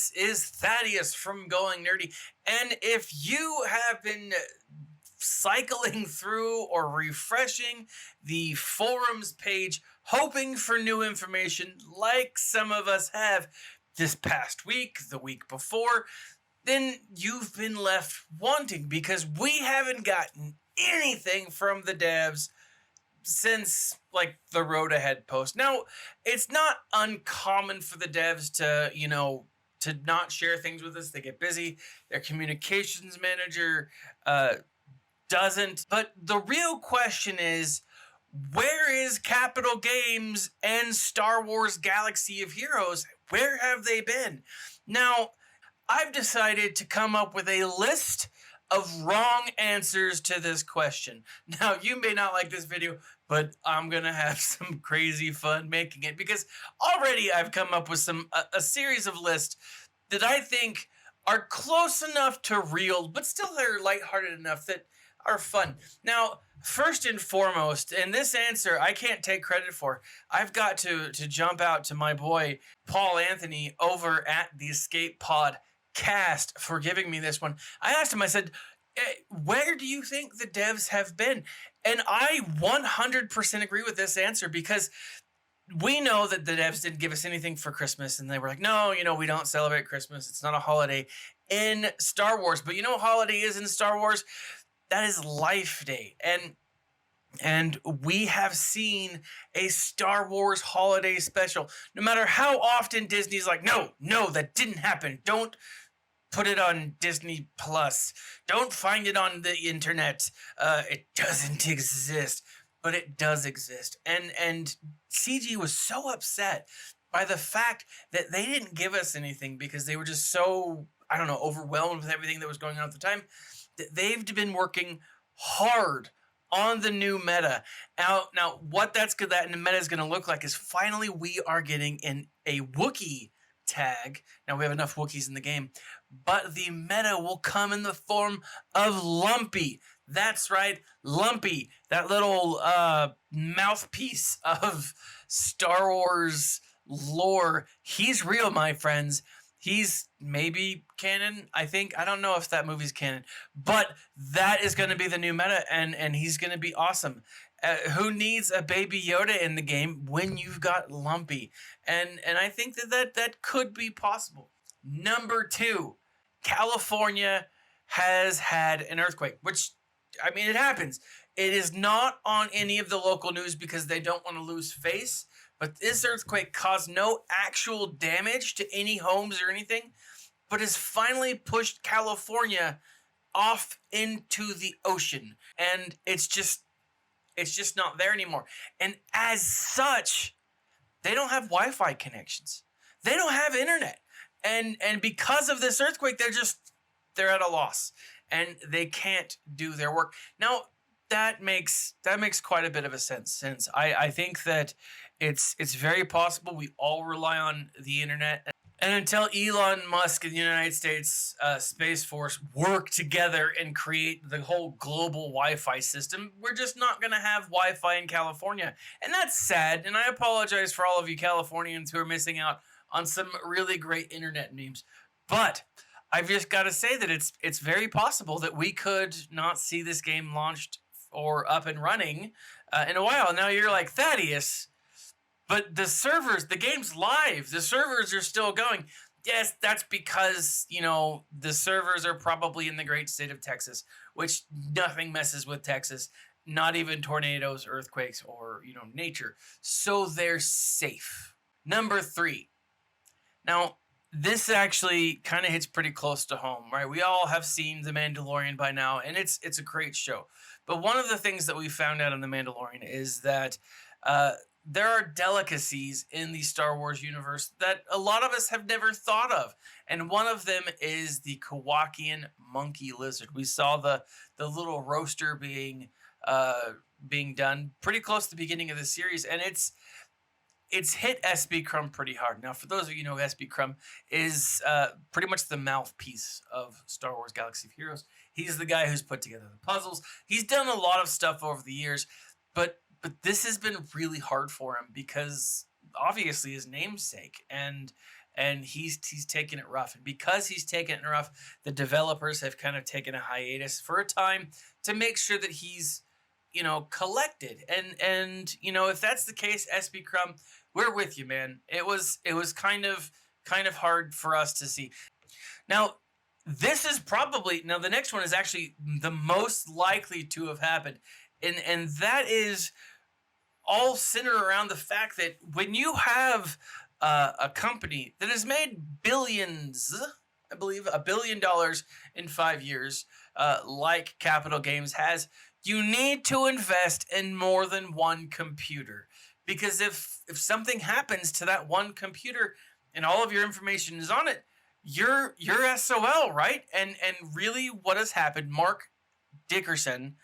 This is Thaddeus from Going Nerdy, and if you have been cycling through or refreshing the forums page hoping for new information like some of us have this past week, the week before, then you've been left wanting because we haven't gotten anything from the devs since like the Road Ahead post. Now, it's not uncommon for the devs to, to not share things with us. They get busy. Their communications manager doesn't. But the real question is, where is Capital Games and Star Wars Galaxy of Heroes? Where have they been? Now, I've decided to come up with a list of wrong answers to this question. Now, you may not like this video, but I'm going to have some crazy fun making it because already I've come up with a series of lists that I think are close enough to real, but still they're lighthearted enough that are fun. Now, first and foremost, and this answer I can't take credit for, I've got to jump out to my boy Paul Anthony over at the Escape Pod Cast for giving me this one. I asked him, I said, where do you think the devs have been? And I 100% agree with this answer because we know that the devs didn't give us anything for Christmas, and they were like, no, we don't celebrate Christmas. It's not a holiday in Star Wars. But you know what holiday is in Star Wars? That is Life Day. And we have seen a Star Wars holiday special. No matter how often Disney's like, no, that didn't happen. Don't put it on Disney Plus. Don't find it on the internet. It doesn't exist. But it does exist. And CG was so upset by the fact that they didn't give us anything because they were just so, overwhelmed with everything that was going on at the time. That they've been working hard on the new meta. Now what that meta is going to look like is finally we are getting in a Wookiee tag. Now we have enough Wookiees in the game, but the meta will come in the form of Lumpy. That's right, Lumpy, that little mouthpiece of Star Wars lore. He's real, my friends. He's maybe canon, I think. I don't know if that movie's canon. But that is going to be the new meta, and he's going to be awesome. Who needs a Baby Yoda in the game when you've got Lumpy? And I think that could be possible. Number 2, California has had an earthquake, which, it happens. It is not on any of the local news because they don't want to lose face. But this earthquake caused no actual damage to any homes or anything, but has finally pushed California off into the ocean. And it's just not there anymore. And as such, they don't have Wi-Fi connections. They don't have internet. And because of this earthquake, they're at a loss. And they can't do their work. Now, that makes quite a bit of a sense, since I think that it's very possible we all rely on the internet. And until Elon Musk and the United States Space Force work together and create the whole global Wi-Fi system, we're just not going to have Wi-Fi in California. And that's sad. And I apologize for all of you Californians who are missing out on some really great internet memes. But I've just got to say that it's very possible that we could not see this game launched or up and running in a while. Now you're like, Thaddeus, but the game's live. The servers are still going. Yes, that's because, the servers are probably in the great state of Texas, which nothing messes with Texas, not even tornadoes, earthquakes, or, nature. So they're safe. Number 3. Now, this actually kind of hits pretty close to home, right? We all have seen The Mandalorian by now, and it's a great show. But one of the things that we found out in The Mandalorian is that there are delicacies in the Star Wars universe that a lot of us have never thought of. And one of them is the Kowakian monkey lizard. We saw the little roaster being done pretty close to the beginning of the series, and it's hit SB Crumb pretty hard. Now, for those of you who know, SB Crumb is pretty much the mouthpiece of Star Wars Galaxy of Heroes. He's the guy who's put together the puzzles. He's done a lot of stuff over the years, but this has been really hard for him because obviously his namesake, and and he's taking it rough. And because he's taking it rough, the developers have kind of taken a hiatus for a time to make sure that he's, collected. And if that's the case, SB Crumb, we're with you, man. It was kind of hard for us to see. Now, this is probably, the next one is actually the most likely to have happened. And that is all centered around the fact that when you have a company that has made billions, I believe $1 billion in 5 years, like Capital Games has, you need to invest in more than one computer. Because if something happens to that one computer and all of your information is on it, you're SOL, right? And really what has happened, Mark Dickenson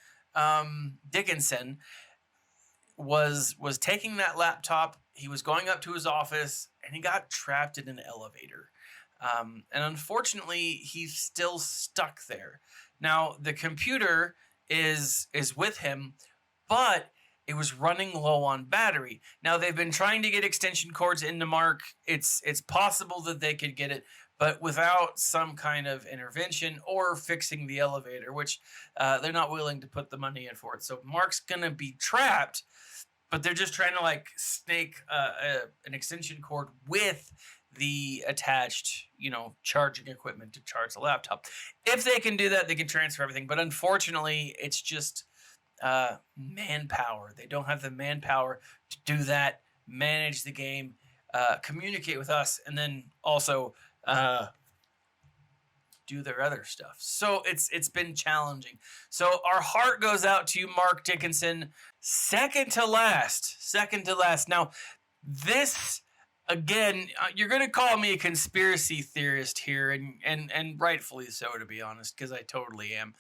was taking that laptop, he was going up to his office, and he got trapped in an elevator. And unfortunately, he's still stuck there. Now, the computer is with him, but it was running low on battery. Now, they've been trying to get extension cords into Mark. It's possible that they could get it, but without some kind of intervention or fixing the elevator, which they're not willing to put the money in for it. So Mark's going to be trapped, but they're just trying to snake an extension cord with the attached, charging equipment to charge the laptop. If they can do that, they can transfer everything. But unfortunately, it's just manpower. They don't have the manpower to do that, manage the game, communicate with us, and then also do their other stuff. So it's been challenging. So our heart goes out to you, Mark Dickenson. Second to last. Now, this, again, you're going to call me a conspiracy theorist here, and rightfully so, to be honest, because I totally am.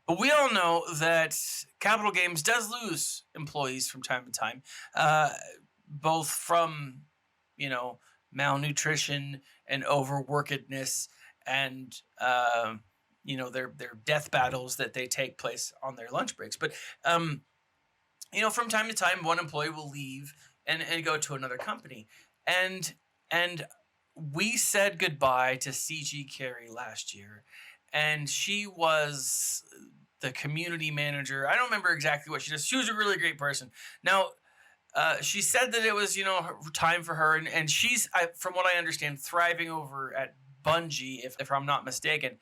But we all know that Capital Games does lose employees from time to time, both from, malnutrition and overworkedness and, their death battles that they take place on their lunch breaks. But, from time to time, one employee will leave and go to another company. And we said goodbye to CG Carrie last year, and she was the community manager. I don't remember exactly what she does. She was a really great person. Now, she said that it was, time for her, and she's, from what I understand, thriving over at Bungie, if I'm not mistaken.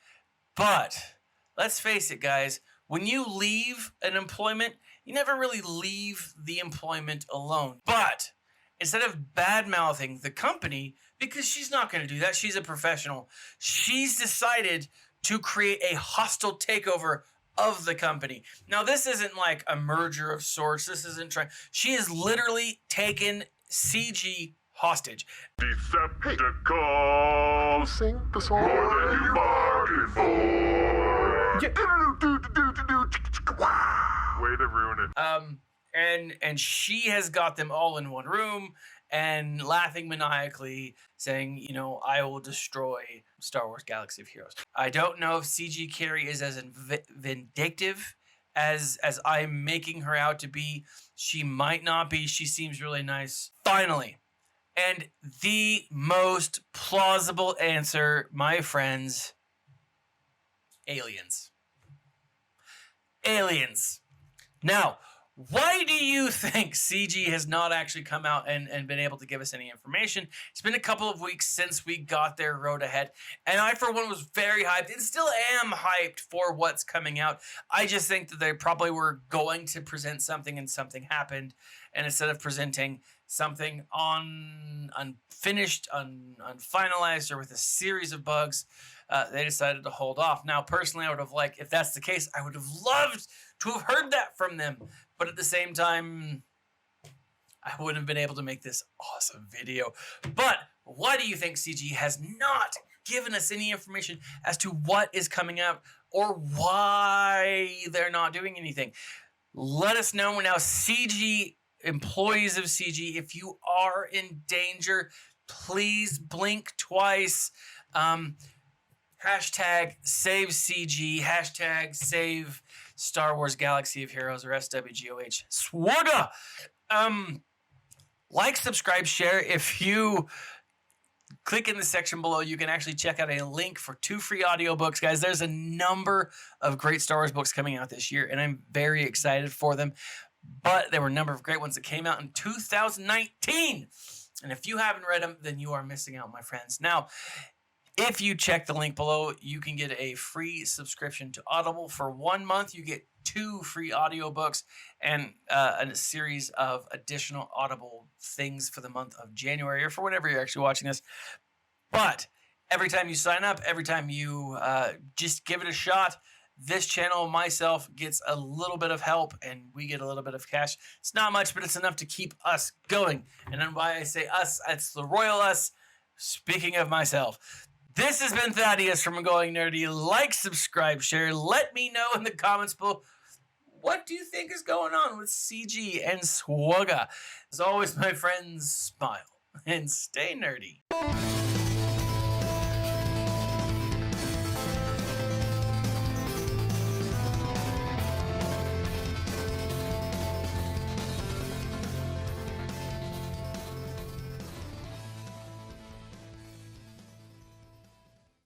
But let's face it, guys, when you leave an employment, you never really leave the employment alone. But instead of bad-mouthing the company, because she's not going to do that, she's a professional, she's decided to create a hostile takeover of the company. Now, this isn't like a merger of sorts. This isn't trying. She has literally taken CG hostage. Decepticons, sing the song. More than you bargained for. Way to ruin it. And she has got them all in one room and laughing maniacally, saying, I will destroy Star Wars Galaxy of Heroes. I don't know if CG Carrie is as vindictive as I'm making her out to be. She might not be. She seems really nice. Finally, and the most plausible answer, my friends, aliens. Aliens. Now, why do you think CG has not actually come out and been able to give us any information? It's been a couple of weeks since we got their road ahead, and I, for one, was very hyped and still am hyped for what's coming out. I just think that they probably were going to present something and something happened, and instead of presenting something unfinished, unfinalized, or with a series of bugs, they decided to hold off. Now, personally, I would have liked, if that's the case, I would have loved to have heard that from them. But at the same time, I wouldn't have been able to make this awesome video. But why do you think CG has not given us any information as to what is coming out or why they're not doing anything? Let us know now, CG, employees of CG, if you are in danger, please blink twice. Hashtag save CG, hashtag save Star Wars Galaxy of Heroes, or SWGOH. SWGOH! Like, subscribe, share if you click in the section below. You can actually check out a link for 2 free audiobooks, guys. There's a number of great Star Wars books coming out this year, and I'm very excited for them. But there were a number of great ones that came out in 2019. And if you haven't read them, then you are missing out, my friends. Now, if you check the link below, you can get a free subscription to Audible. For 1 month, you get 2 free audiobooks and a series of additional Audible things for the month of January, or for whenever you're actually watching this. But every time you sign up, every time you just give it a shot, this channel, myself, gets a little bit of help, and we get a little bit of cash. It's not much, but it's enough to keep us going. And then why I say us, it's the royal us. Speaking of myself, this has been Thaddeus from Going Nerdy. Like, subscribe, share. Let me know in the comments below, what do you think is going on with CG and SWGOH? As always, my friends, smile and stay nerdy.